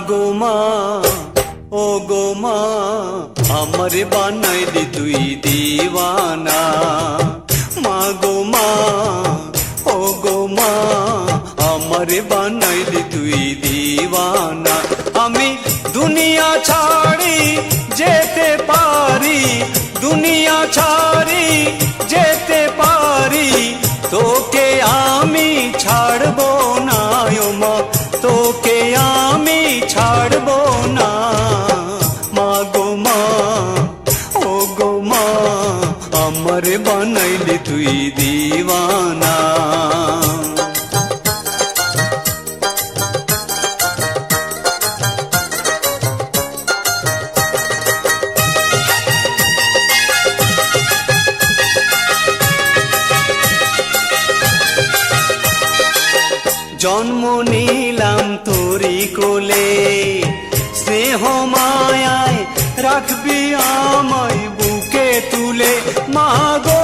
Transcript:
গো মা ও গো মা আমারে বানাইলি তুই দিওয়ানা মা গো মা ও গো মা আমারে বানাইলি তুই দিওয়ানা আমি দুনিয়া ছাড়ি যেতে পারি দুনিয়া ছাড়ি যেতে পারি তোকে আমি ছাড়বো না ও মা তোকে আমি ছাড়বো না মা গো মা ও গো মা আমারে বানাইলি তুই দিওয়ানা জন্ম নিলাম তোরি কোলে স্নেহ মায়ায় রাখবি আমায় বুকে তুলে মা গো